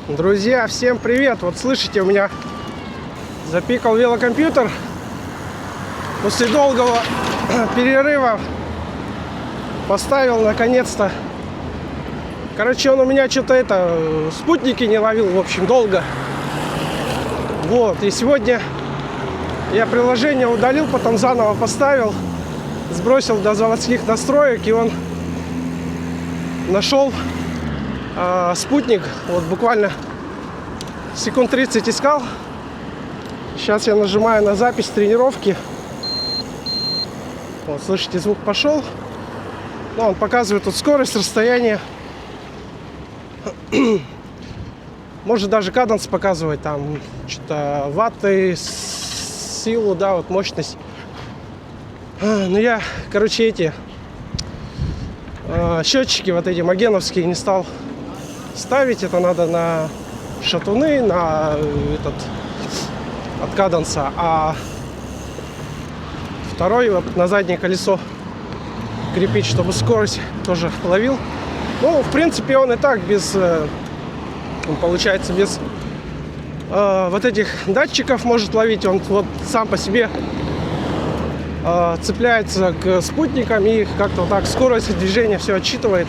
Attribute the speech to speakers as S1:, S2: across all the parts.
S1: Друзья, всем привет! Вот слышите, у меня запикал велокомпьютер. После долгого перерыва поставил наконец-то. Короче, он у меня что-то спутники не ловил, в общем, долго. Вот, и сегодня я приложение удалил, потом заново поставил, сбросил до заводских настроек, и он нашел спутник. Вот буквально секунд 30 искал. Сейчас я нажимаю на запись тренировки. Вот, слышите, звук пошел. Ну, он показывает тут скорость, расстояние. Может даже каденс показывать, там что-то ватты, силу, да, вот мощность. Ну я, короче, эти счетчики вот эти магеновские не стал ставить. Это надо на шатуны, на этот от каденса. А второй вот на заднее колесо крепить, чтобы скорость тоже ловил. Ну, в принципе, он и так без, получается, без вот этих датчиков может ловить. Он вот сам по себе цепляется к спутникам и как-то вот так скорость движения все отсчитывает.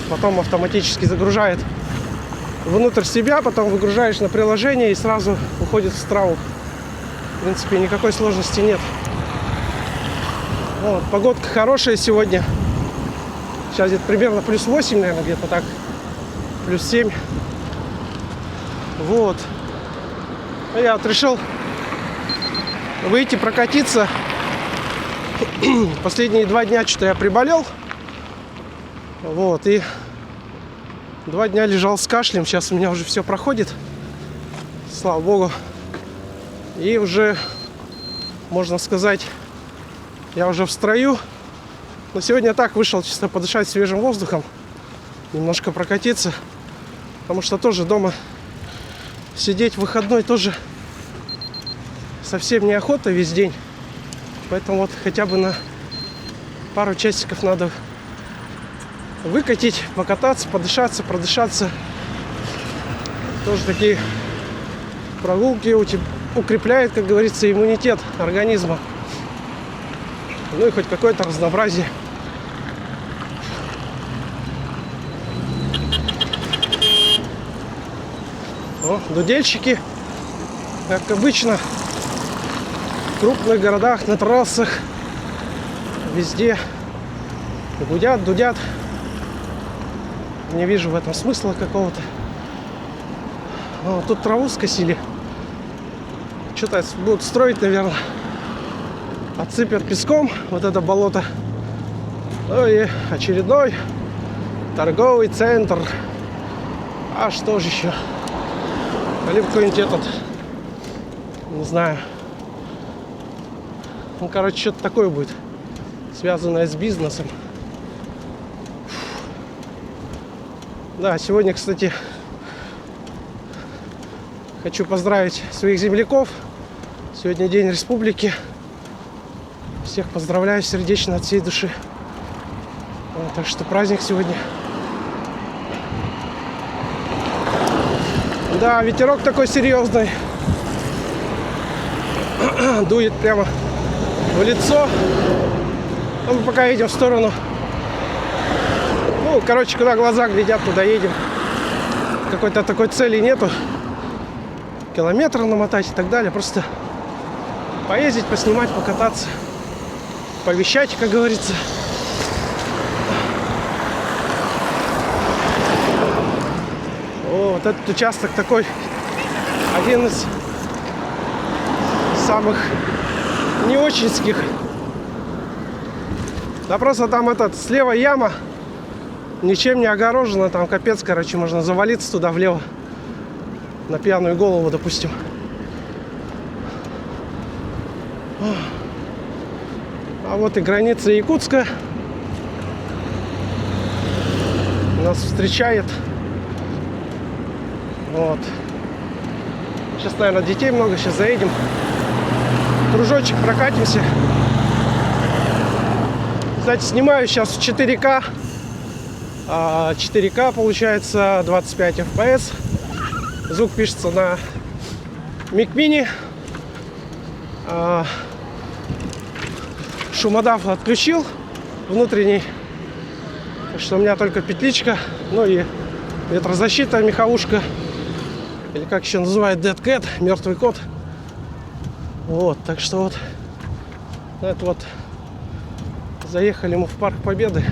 S1: Потом автоматически загружает внутрь себя, потом выгружаешь на приложение и сразу уходит в страву. В принципе, никакой сложности нет. Вот, погодка хорошая сегодня. Сейчас где-то примерно плюс 8, наверное, где-то так. Плюс 7. Вот. Я вот решил выйти прокатиться. Последние 2 дня что-то я приболел. Вот. И 2 дня лежал с кашлем. Сейчас у меня уже все проходит. Слава богу. И уже, можно сказать, я уже в строю. Но сегодня так вышел чисто подышать свежим воздухом. Немножко прокатиться. Потому что тоже дома сидеть в выходной тоже совсем неохота весь день. Поэтому вот хотя бы на пару часиков надо выкатить, покататься, подышаться, продышаться. Тоже такие прогулки укрепляют, как говорится, иммунитет организма. Ну и хоть какое-то разнообразие. О, дудельщики, как обычно, в крупных городах, на трассах, везде дудят. Не вижу в этом смысла какого-то. О, тут траву скосили. Что-то будут строить, наверное. Отсыпят песком вот это болото. Ну и очередной торговый центр. А что же еще? Или какой-нибудь этот, не знаю. Ну, короче, что-то такое будет, связанное с бизнесом. Да, сегодня, кстати, хочу поздравить своих земляков. Сегодня День Республики. Всех поздравляю сердечно от всей души. Вот, так что праздник сегодня. Да, ветерок такой серьезный. Дует прямо в лицо. Ну, мы пока едем в сторону. Ну, короче, куда глаза глядят, туда едем. Какой-то такой цели нету. Километр намотать и так далее. Просто поездить, поснимать, покататься. Повещать, как говорится. О, вот этот участок такой, один из самых не очинских. Да просто там слева яма, ничем не огорожена, там капец, короче, можно завалиться туда влево. На пьяную голову, допустим. А вот и граница Якутска нас встречает. Вот. Сейчас, наверное, детей много. Сейчас заедем. Кружочек прокатимся. Кстати, снимаю сейчас в 4К. 4К получается, 25 FPS. Звук пишется на Mic Mini. Шумодав отключил внутренний. Так что у меня только петличка, ну и ветрозащита, меховушка. Или как еще называют, Dead Cat, мертвый кот. Вот, так что вот это вот заехали мы в Парк Победы.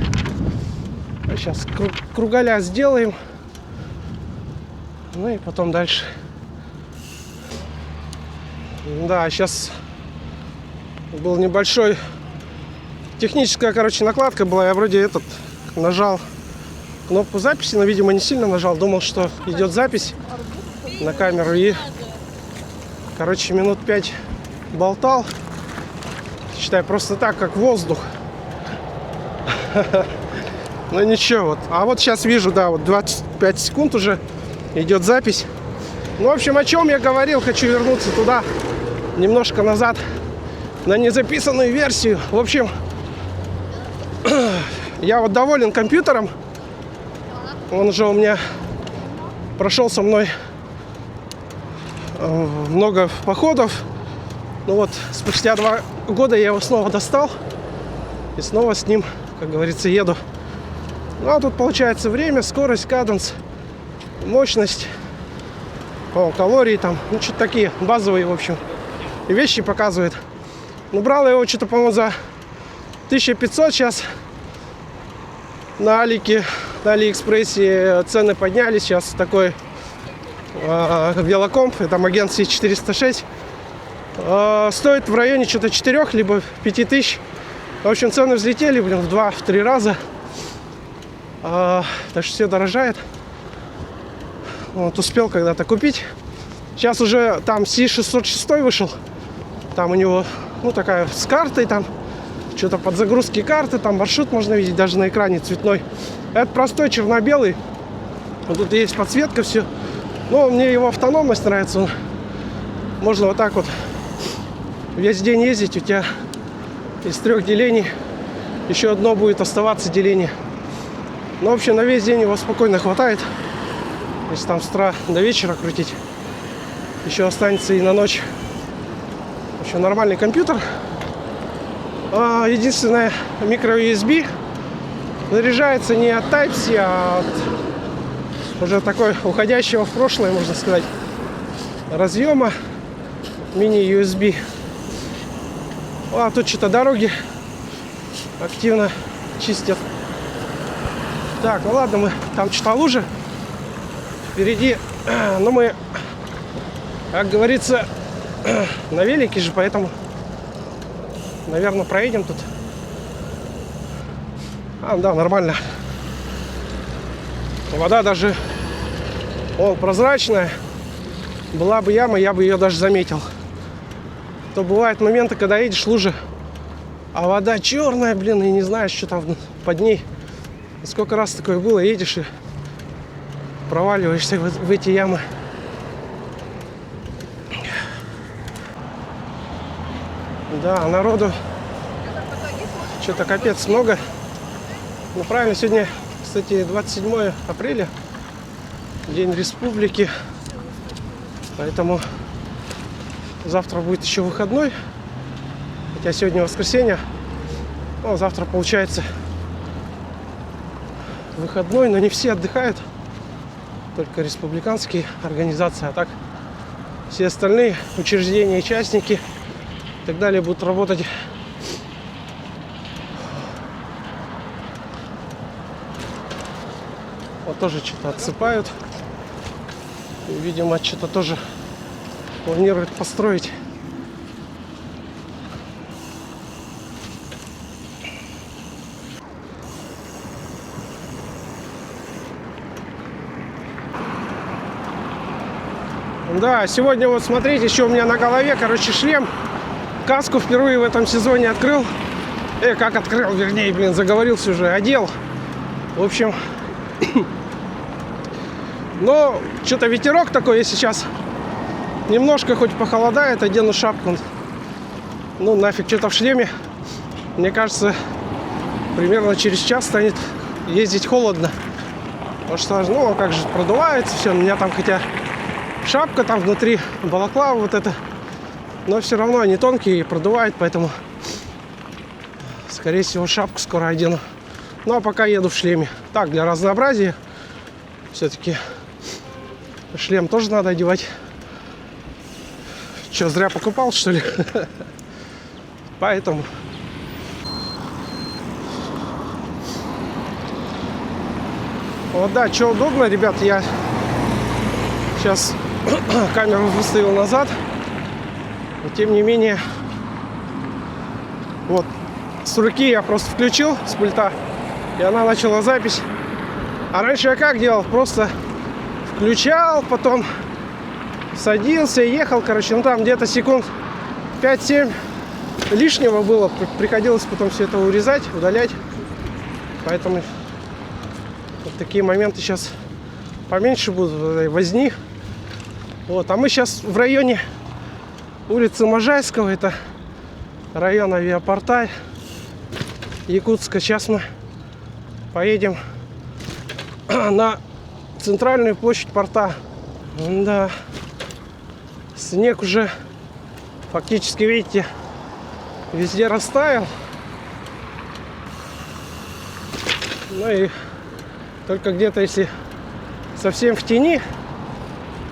S1: Сейчас кругаля сделаем. Ну и потом дальше. Да, сейчас был небольшой техническая, короче, накладка была. Я вроде нажал кнопку записи, но, видимо, не сильно нажал. Думал, что идет запись на камеру. И, короче, минут 5 болтал. Считай, просто так, как воздух. Ну ничего, вот. А вот сейчас вижу, да, вот 25 секунд уже идет запись. Ну, в общем, о чем я говорил, хочу вернуться туда, немножко назад, на незаписанную версию. В общем, я вот доволен компьютером. Он уже у меня прошел со мной много походов. Ну вот, спустя 2 года я его снова достал. И снова с ним, как говорится, еду. Ну, а тут получается время, скорость, каденс, мощность, калории там, ну, что-то такие базовые, в общем, вещи показывает. Ну, брал я его что-то, по-моему, за 1500 сейчас на Алике, на Алиэкспрессе цены поднялись. Сейчас такой велокомп, это Magent C406, стоит в районе что-то 4 либо 5 тысяч. В общем, цены взлетели, блин, в 2-3 раза. Так что все дорожает. Вот, успел когда-то купить. Сейчас уже там C606 вышел. Там у него, ну, такая с картой, там что-то под загрузки карты, там маршрут можно видеть даже на экране цветной. Это простой черно-белый. Вот тут есть подсветка, все. Но мне его автономность нравится. Можно вот так вот весь день ездить. У тебя из 3 делений еще одно будет оставаться деление. Ну, в общем, на весь день его спокойно хватает. Если там с утра до вечера крутить, еще останется и на ночь. Еще нормальный компьютер. Единственное, микро-USB заряжается не от Type-C, а от уже такой уходящего в прошлое, можно сказать, разъема мини-USB. А тут что-то дороги активно чистят. Так, ну ладно, мы там что-то лужи впереди. Но мы, как говорится, на велике же, поэтому, наверное, проедем тут. Да, нормально. Вода даже прозрачная. Была бы яма, я бы ее даже заметил. То бывают моменты, когда едешь в луже, а вода черная, блин, и не знаешь, что там под ней. Сколько раз такое было, едешь и проваливаешься в эти ямы. Да, народу что-то капец много. Ну, правильно, сегодня, кстати, 27 апреля, День Республики. Поэтому завтра будет еще выходной. Хотя сегодня воскресенье. Но завтра получается выходной, но не все отдыхают. Только республиканские организации. А так все остальные учреждения и частники и так далее будут работать. Вот тоже что-то отсыпают. И, видимо, что-то тоже планируют построить. Да, сегодня вот смотрите, еще у меня на голове, короче, шлем. Каску впервые в этом сезоне открыл. Как открыл, вернее, блин, заговорился уже, одел. В общем, но что-то ветерок такой, если сейчас немножко хоть похолодает, одену шапку. Ну, нафиг, что-то в шлеме. Мне кажется, примерно через час станет ездить холодно. Потому что, ну, как же продувается все. У меня там хотя шапка там внутри, балаклава вот это. Но все равно они тонкие и продувают, поэтому, скорее всего, шапку скоро одену. Ну, а пока еду в шлеме. Так, для разнообразия. Все-таки шлем тоже надо одевать. Че, зря покупал, что ли? Поэтому... Вот да, что удобно, ребят, я сейчас камеру выставил назад. Но тем не менее, вот, с руки я просто включил, с пульта, и она начала запись. А раньше я как делал? Просто включал, потом садился, ехал, короче, ну там где-то секунд 5-7 лишнего было. Приходилось потом все это урезать, удалять. Поэтому вот такие моменты сейчас поменьше будут возни. Вот, а мы сейчас в районе улицы Можайского, это район авиапорта Якутска. Сейчас мы поедем на центральную площадь порта. Да, снег уже фактически, видите, везде растаял. Ну и только где-то, если совсем в тени,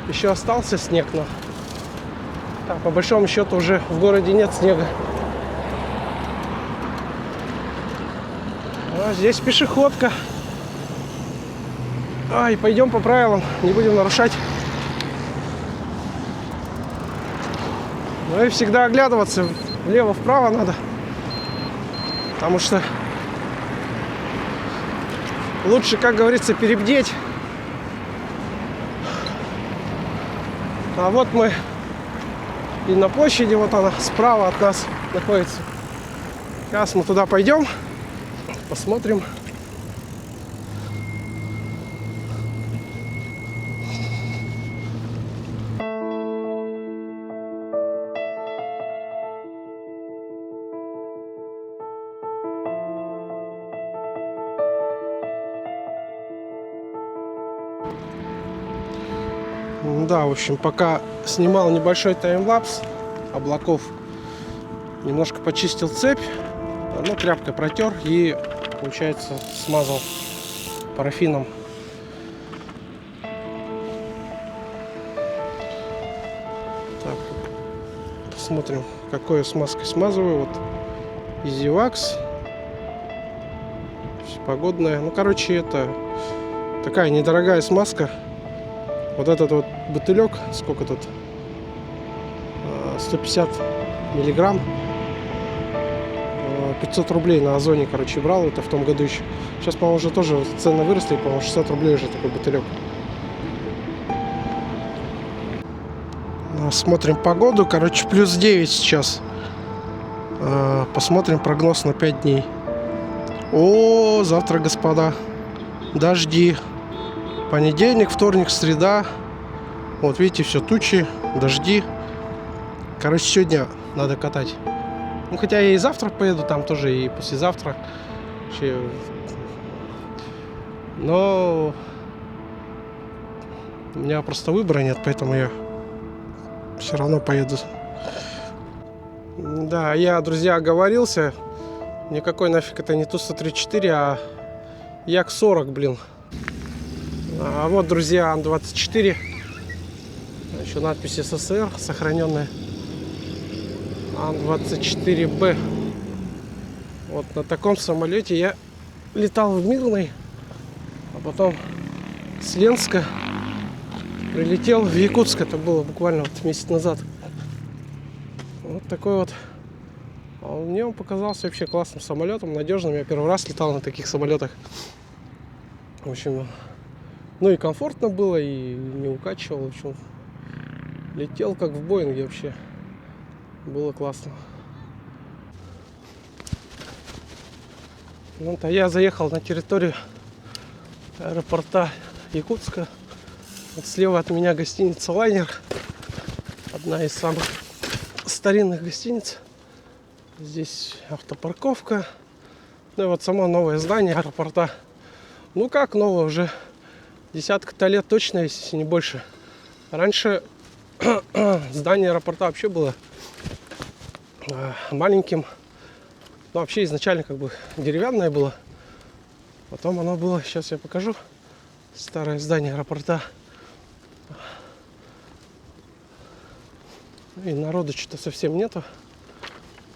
S1: еще остался снег, но там, по большому счету, уже в городе нет снега. А здесь пешеходка. И пойдем по правилам, не будем нарушать. Ну и всегда оглядываться влево-вправо надо, потому что лучше, как говорится, перебдеть. А вот мы и на площади, вот она справа от нас находится. Сейчас мы туда пойдем, посмотрим. Да, в общем, пока снимал небольшой таймлапс облаков, немножко почистил цепь, ну, тряпкой протер и, получается, смазал парафином. Так, посмотрим, какой смазкой смазываю. Вот Изивакс, погодная. Ну, короче, это такая недорогая смазка. Вот этот вот бутылек, сколько тут? 150 миллиграмм. 500 рублей на Озоне, короче, брал. Это в том году еще. Сейчас, по-моему, уже тоже цены выросли. По-моему, 60 рублей уже такой бутылек. Смотрим погоду. Короче, плюс 9 сейчас. Посмотрим прогноз на 5 дней. О, завтра, господа, дожди. Понедельник, вторник, среда. Вот видите, все тучи, дожди. Короче, сегодня надо катать. Ну, хотя я и завтра поеду, там тоже и послезавтра. Но у меня просто выбора нет, поэтому я все равно поеду. Да, я, друзья, оговорился. Никакой нафиг это не Ту-134, а Як-40, блин. А вот, друзья, Ан-24. Еще надпись СССР сохраненная. Ан-24Б. Вот на таком самолете я летал в Мирный, а потом с Ленска прилетел в Якутск. Это было буквально вот месяц назад. Вот такой вот. А мне он показался вообще классным самолетом, надежным. Я первый раз летал на таких самолетах. В общем, ну и комфортно было, и не укачивал. В общем, летел как в Боинге вообще. Было классно. Вот, а я заехал на территорию аэропорта Якутска. Вот слева от меня гостиница «Лайнер». Одна из самых старинных гостиниц. Здесь автопарковка. Ну и вот само новое здание аэропорта. Ну как новое, уже десятка-то лет точно, если не больше. Раньше здание аэропорта вообще было маленьким. Ну, вообще изначально как бы деревянное было. Потом оно было, сейчас я покажу, старое здание аэропорта. И народу что-то совсем нету.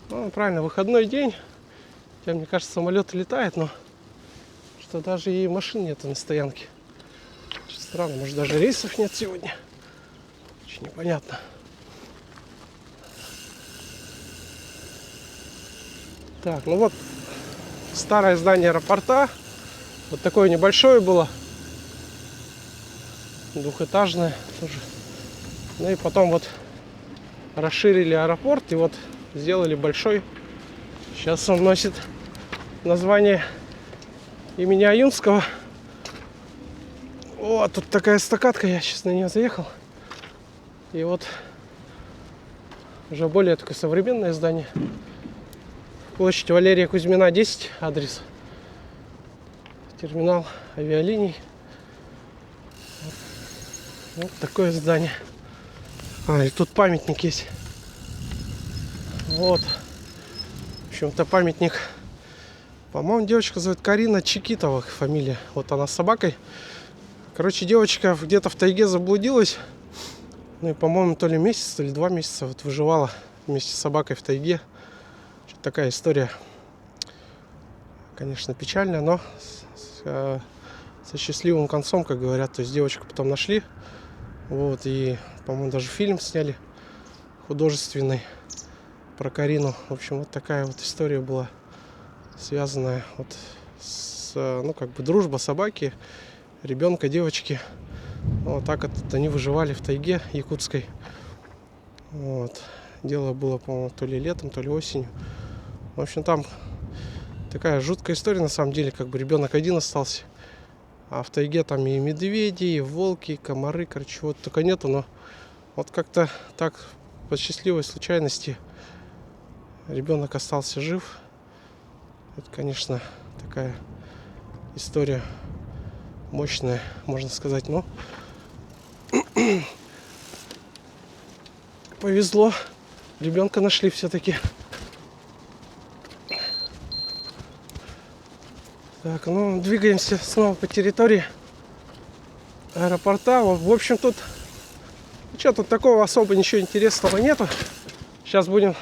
S1: Ну, правильно, выходной день. Хотя, мне кажется, самолет летает, но что даже и машин нету на стоянке. Очень странно, может даже рейсов нет сегодня. Очень непонятно. Так, ну вот старое здание аэропорта. Вот такое небольшое было. Двухэтажное тоже. Ну и потом вот расширили аэропорт и вот сделали большой. Сейчас он носит название имени Аюнского. О, тут такая эстакадка, я сейчас на нее заехал. И вот уже более такое современное здание. Площадь Валерия Кузьмина, 10, адрес. Терминал авиалиний. Вот такое здание. И тут памятник есть. Вот. В общем-то, памятник. По-моему, девочка зовут Карина Чикитова, фамилия. Вот она с собакой. Короче, девочка где-то в тайге заблудилась. Ну и, по-моему, то ли месяц, то ли 2 месяца вот выживала вместе с собакой в тайге. Что-то такая история. Конечно, печальная, но со счастливым концом, как говорят. То есть девочку потом нашли. Вот, и, по-моему, даже фильм сняли художественный про Карину. В общем, вот такая вот история была, связанная вот с, ну, как бы дружба собаки, ребенка, девочки. Вот так вот они выживали в тайге якутской. Вот. Дело было, по-моему, то ли летом, то ли осенью. В общем, там такая жуткая история, на самом деле, как бы ребенок один остался. А в тайге там и медведи, и волки, и комары, короче, вот только нету, но вот как-то так по счастливой случайности ребенок остался жив. Это, конечно, такая история мощная, можно сказать, но повезло, ребенка нашли все-таки. Так, ну, двигаемся снова по территории аэропорта. В общем, тут такого особо ничего интересного нету. Сейчас будем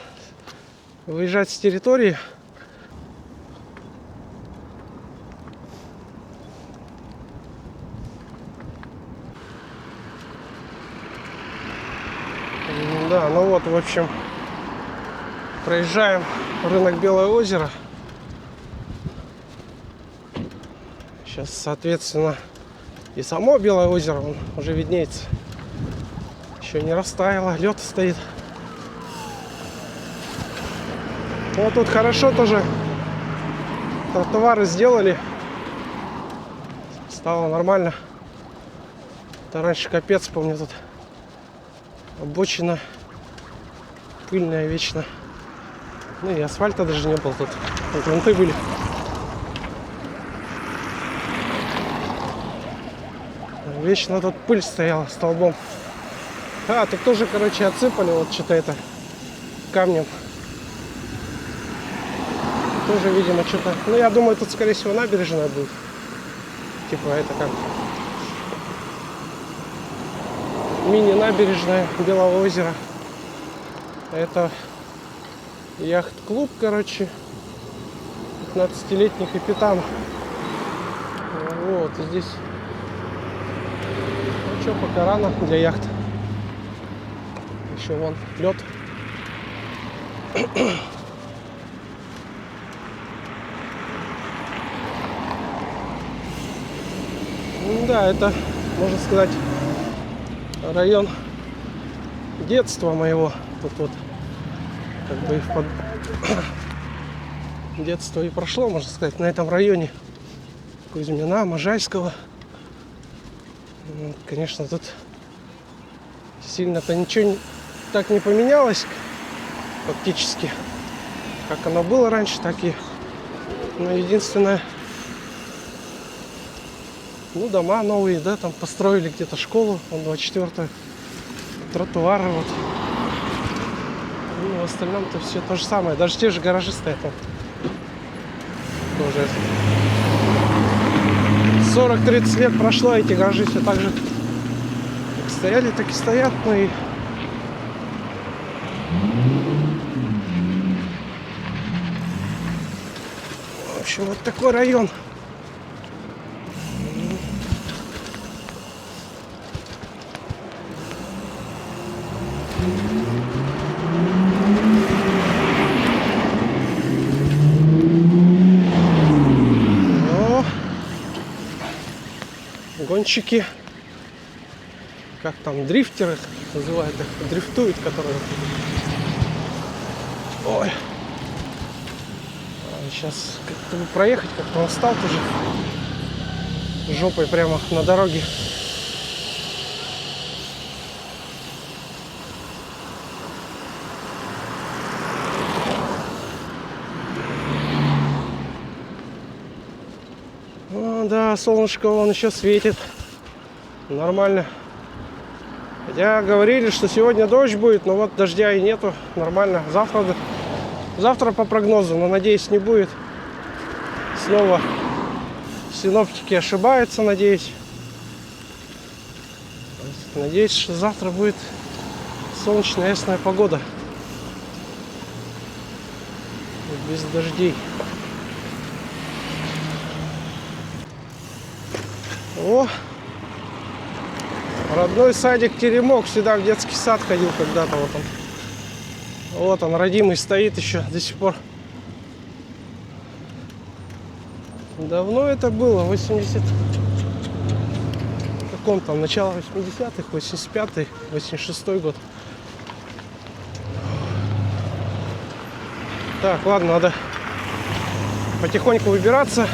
S1: выезжать с территории. Да, ну вот, в общем, проезжаем рынок Белое озеро. Сейчас, соответственно, и само Белое озеро он уже виднеется. Еще не растаяло, лед стоит. Вот тут хорошо тоже тротуары сделали. Стало нормально. Это раньше капец, помню, тут обочина пыльная вечно. Ну и асфальта даже не было тут. Грунты были. Вечно тут пыль стояла столбом. Тут тоже, короче, отсыпали вот что-то это камнем. Тоже, видимо, что-то... Ну, я думаю, тут, скорее всего, набережная будет. Типа, это как... мини-набережная Белого озера. Это яхт-клуб, короче. 15-летний капитан. Вот, и здесь... Ну, что, пока рано для яхт. Еще вон лед. Ну, да, это, можно сказать, район детства моего. Тут вот как бы детство и прошло, можно сказать, на этом районе Кузьмина, Можайского. Конечно, тут сильно-то ничего так не поменялось фактически, как оно было раньше, так и, но единственное, Ну, дома новые, да, там построили где-то школу, он 24-й, тротуары вот. Ну, в остальном-то все то же самое, даже те же гаражи стоят там. Тоже 40-30 лет прошло, эти гаражи все так же как стояли, так и стоят, ну и в общем, вот такой район. Гонщики, как там, дрифтеры называют их, дрифтуют, которые... Ой. Сейчас как-то проехать, как-то он встал тоже жопой прямо на дороге. О, да, солнышко вон еще светит. Нормально. Хотя говорили, что сегодня дождь будет, но вот дождя и нету. Нормально. Завтра по прогнозу, но надеюсь не будет. Снова синоптики ошибаются, надеюсь. Надеюсь, что завтра будет солнечная ясная погода. Без дождей. О! Родной садик Теремок. Сюда в детский сад ходил когда-то. Вот он. Вот он, родимый, стоит еще до сих пор. Давно это было? 80... Каком там? Начало 80-х, 85-й, 86-й год. Так, ладно, надо потихоньку выбираться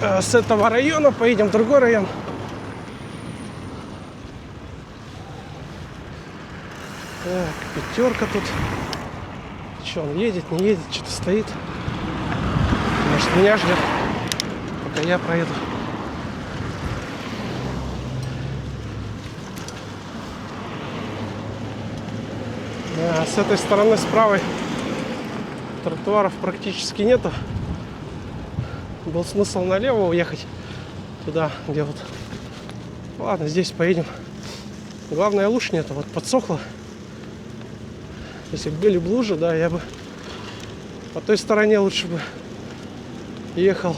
S1: с этого района. Поедем в другой район. Так, пятерка тут. Что, он едет, не едет, что-то стоит. Может, меня ждет, пока я проеду. А с этой стороны, с правой, тротуаров практически нету. Был смысл налево уехать туда, где вот. Ладно, здесь поедем. Главное, луж нету, вот подсохло. Если бы были бы лужи, да, я бы по той стороне лучше бы ехал.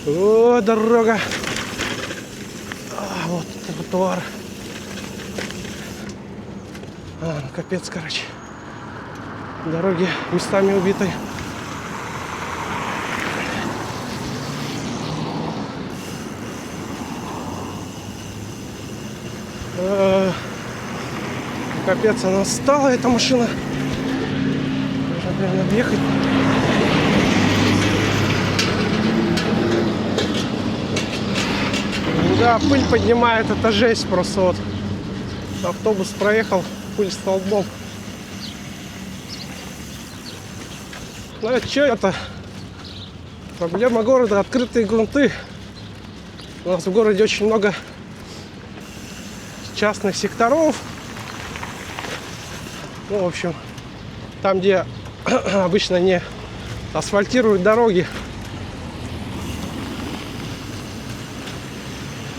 S1: О, дорога. Вот тротуар. Ну капец, короче. Дороги местами убиты. Капец, она встала, эта машина. Можно прямо объехать. Да, пыль поднимает, это жесть просто. Вот автобус проехал, пыль столбом. Ну это что это? Проблема города — открытые грунты. У нас в городе очень много частных секторов. Ну, в общем, там, где обычно не асфальтируют дороги.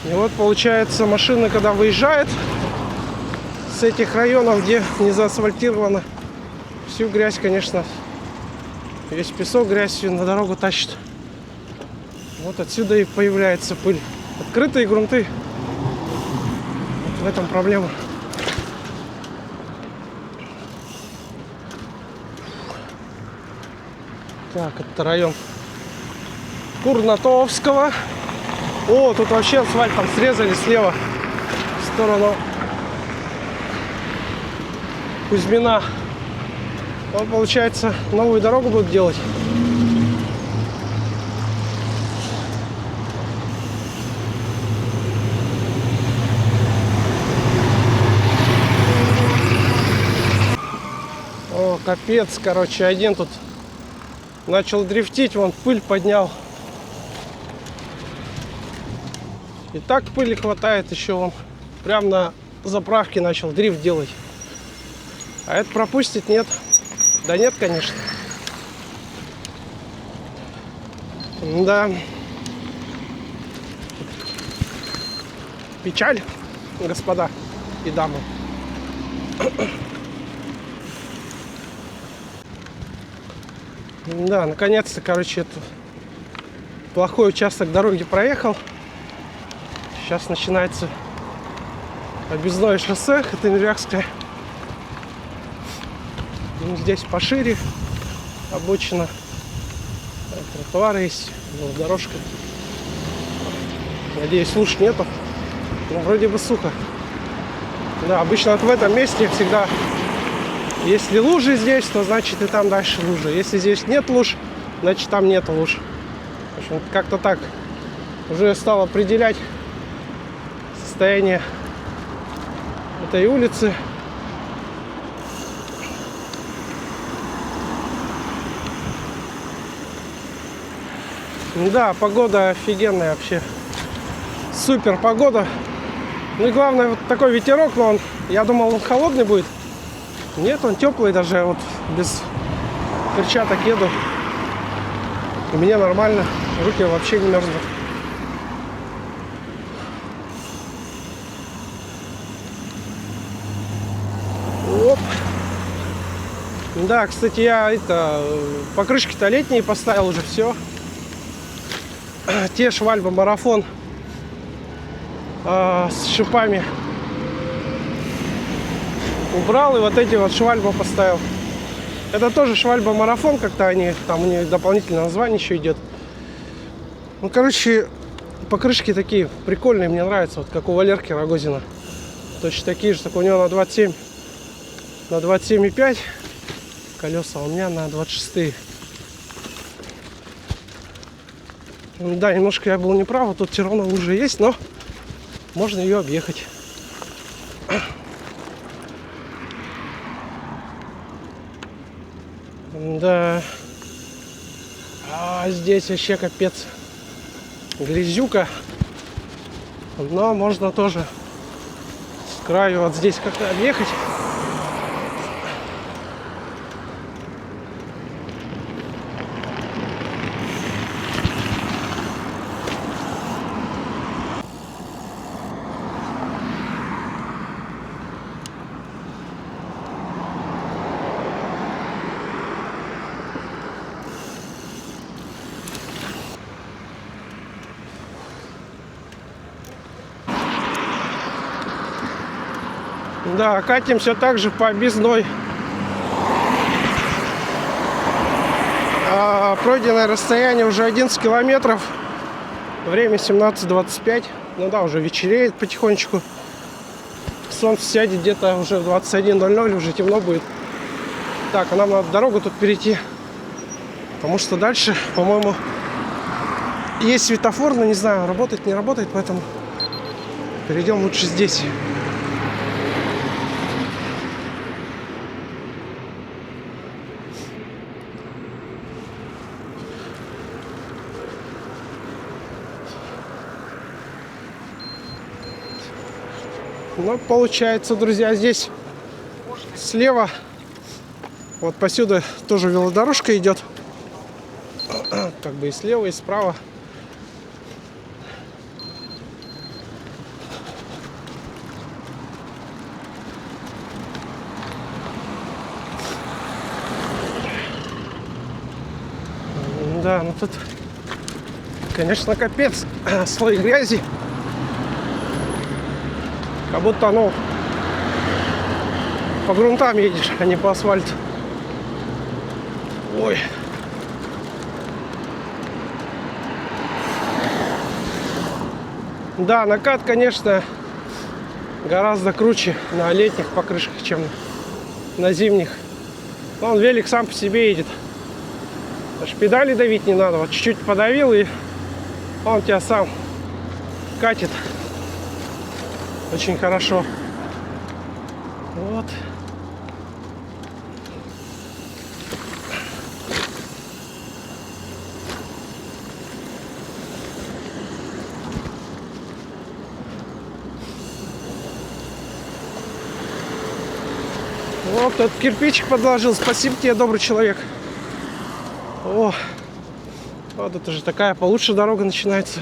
S1: И вот получается, машина, когда выезжает с этих районов, где не заасфальтировано, всю грязь, конечно, весь песок, грязь всю на дорогу тащит. Вот отсюда и появляется пыль. Открытые грунты. Вот в этом проблема. Так, это район Курнатовского. О, тут вообще асфальт там срезали слева в сторону Кузьмина. Вот, получается, новую дорогу будут делать. О, капец, короче, один тут начал дрифтить, вон пыль поднял. И так пыли хватает, еще он прям на заправке начал дрифт делать. А это пропустит? Нет. Да нет, конечно. Да. Печаль, господа и дамы. Да, наконец-то, короче, это плохой участок дороги проехал. Сейчас начинается объездное шоссе, это Нерякское. Здесь пошире обочина, тротуары есть, дорожка. Надеюсь, луж нету. Ну, вроде бы сухо. Да, обычно вот в этом месте всегда, если лужи здесь, то значит и там дальше лужи. Если здесь нет луж, значит там нет луж. В общем, как-то так уже стал определять состояние этой улицы. Да, погода офигенная вообще. Супер погода. Ну и главное, вот такой ветерок, но он, я думал, он холодный будет. Нет, он теплый даже, вот без перчаток еду. И мне нормально, руки вообще не мерзнут. Оп. Да, кстати, я покрышки-то летние поставил уже все. Те Швальба Марафон с шипами убрал, и вот эти вот Швальба поставил. Это тоже Швальба Марафон, как-то они, там у них дополнительное название еще идет. Ну, короче, покрышки такие прикольные, мне нравятся, вот как у Валерки Рогозина. Точно такие же, только у него на 27, на 27,5 колеса, а у меня на 26. Да, немножко я был неправ, тут все равно лужа есть, но можно ее объехать. Да. А здесь вообще капец. Грязюка. Но можно тоже с краю вот здесь как-то объехать. Да, катим все так же по объездной. Пройденное расстояние уже 11 километров. Время 17:25. Ну да, уже вечереет потихонечку. Солнце сядет где-то уже в 21:00, уже темно будет. Так, а нам надо дорогу тут перейти. Потому что дальше, по-моему, есть светофор, но не знаю, работает, не работает, поэтому перейдем лучше здесь. Ну, получается, друзья, здесь слева, вот посюда тоже велодорожка идет. Как бы и слева, и справа. Да, ну тут, конечно, капец, слой грязи. Как будто, ну, по грунтам едешь, а не по асфальту. Ой. Да, накат, конечно, гораздо круче на летних покрышках, чем на зимних. Но он велик сам по себе едет. Аж педали давить не надо. Вот чуть-чуть подавил, и он тебя сам катит. Очень хорошо. Вот. Вот тот кирпичик подложил. Спасибо тебе, добрый человек. О, вот это же такая получше дорога начинается.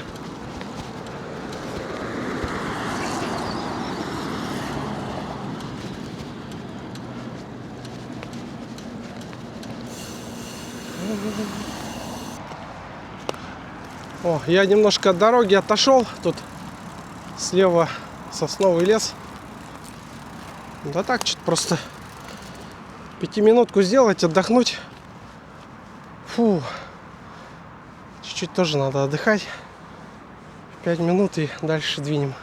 S1: О, я немножко от дороги отошел. Тут слева сосновый лес. Да так, что-то просто 5-минутку сделать, отдохнуть. Фу. Чуть-чуть тоже надо отдыхать. 5 минут и дальше двинем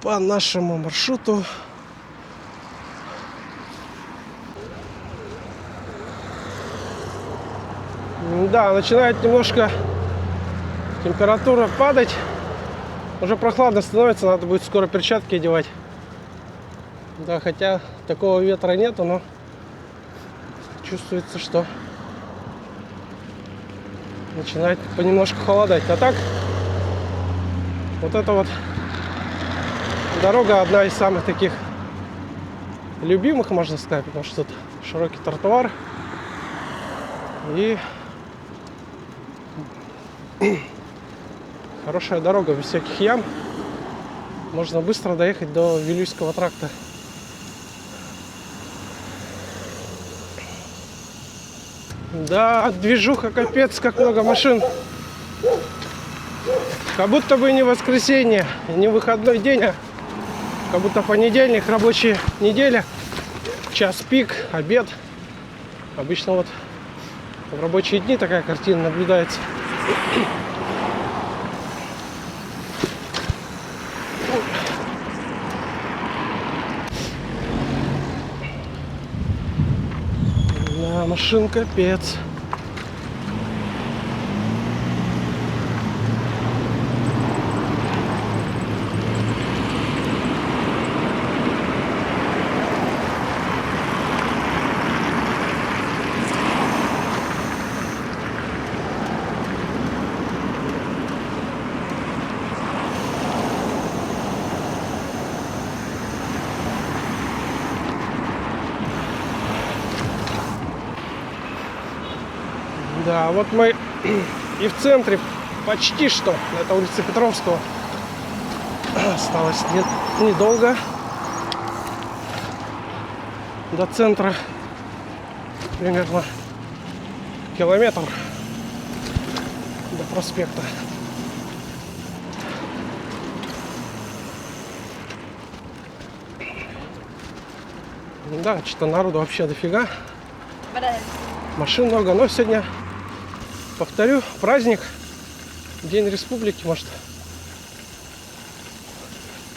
S1: по нашему маршруту. Да, начинает немножко температура падать. Уже прохладно становится, надо будет скоро перчатки одевать. Да, хотя такого ветра нету, но чувствуется, что начинает понемножку холодать. А так, вот эта вот дорога одна из самых таких любимых, можно сказать, потому что тут широкий тротуар и хорошая дорога, без всяких ям. Можно быстро доехать до Вилюйского тракта. Да, движуха капец, как много машин. Как будто бы не воскресенье, не выходной день, а как будто понедельник, рабочая неделя. Час пик, обед. Обычно вот в рабочие дни такая картина наблюдается. Да, машин капец. Да, вот мы и в центре почти что. Это улица Петровского. Осталось недолго до центра. Примерно километр до проспекта. Да, что-то народу вообще дофига. Машин много, но сегодня, повторю, праздник, День Республики, может.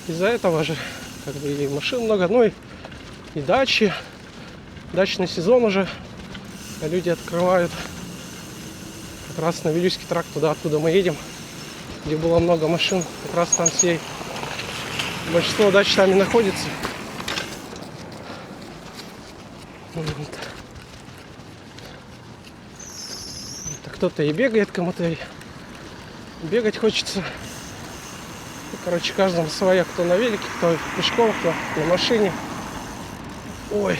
S1: Из-за этого же как бы и машин много, ну и дачи, дачный сезон уже, люди открывают. Как раз на Вилюйский тракт, туда, откуда мы едем, где было много машин, как раз там все, большинство дач там и находится. Кто-то и бегает, кому-то и бегать хочется. И, короче, каждому свое, кто на велике, кто пешком, кто на машине. Ой.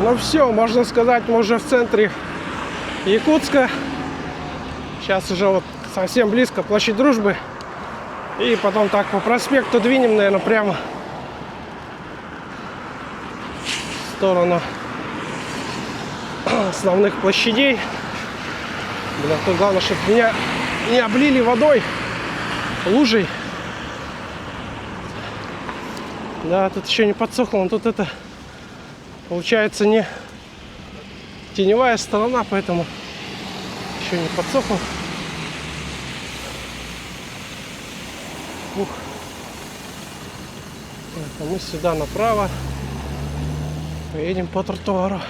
S1: Ну все, можно сказать, мы уже в центре Якутска. Сейчас уже вот совсем близко Площадь Дружбы. И потом так по проспекту двинем, наверное, прямо в сторону основных площадей. Бля, тут главное, чтобы меня не облили водой, лужей. Да, тут еще не подсохло, но тут это получается не теневая сторона, поэтому еще не подсохло. Ух. Так, а мы сюда направо поедем по тротуару.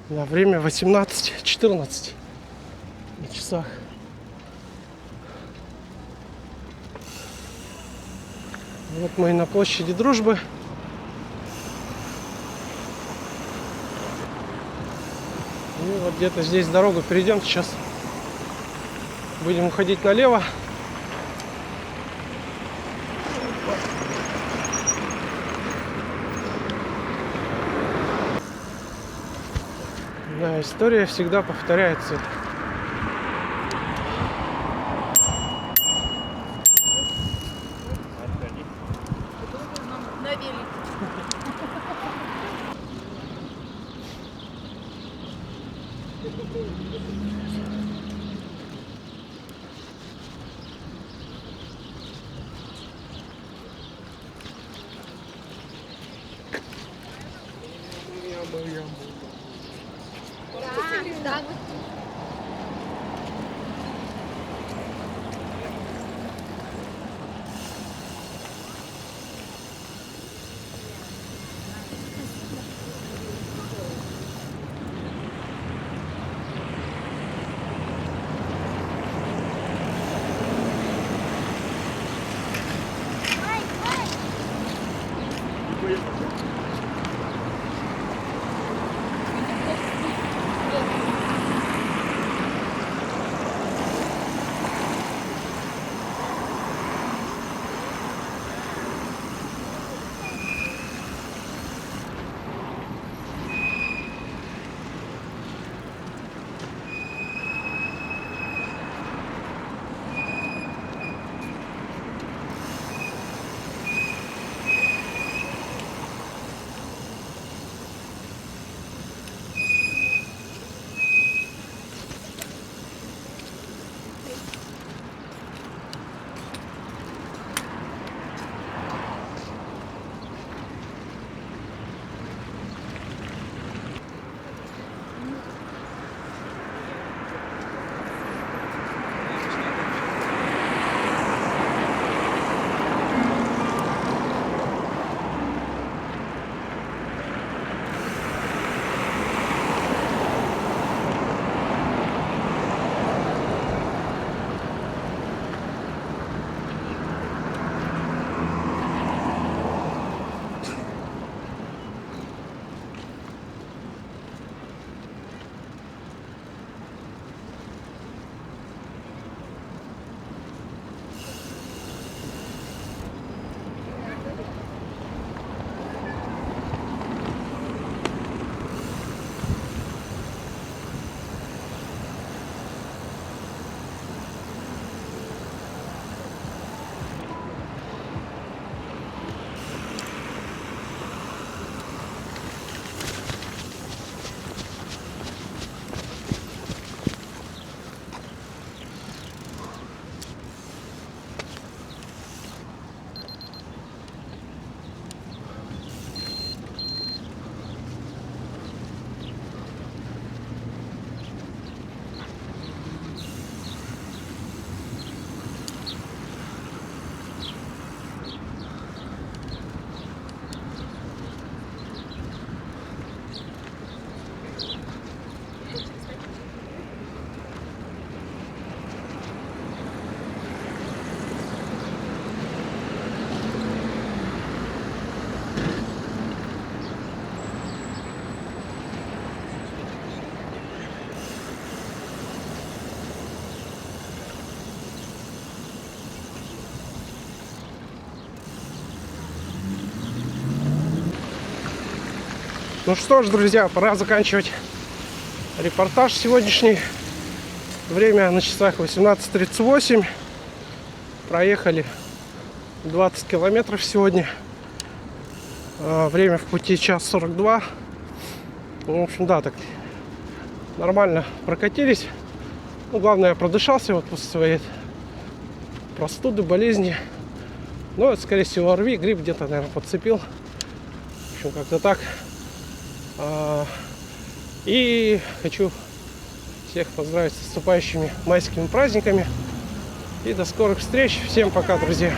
S1: Да, время 18:14 на часах. Вот мы и на площади Дружбы. И вот где-то здесь дорогу перейдем. Сейчас будем уходить налево. Да, история всегда повторяется.
S2: На велике. Да, да.
S1: Ну что ж, друзья, пора заканчивать репортаж сегодняшний. Время на часах 18:38. Проехали 20 километров сегодня. Время в пути 1:42. В общем, да, так нормально прокатились. Ну, главное, я продышался вот после своей простуды, болезни. Ну, это, скорее всего, ОРВИ, грипп где-то, наверное, подцепил. В общем, как-то так. И хочу всех поздравить с наступающими майскими праздниками. И до скорых встреч. Всем пока, друзья.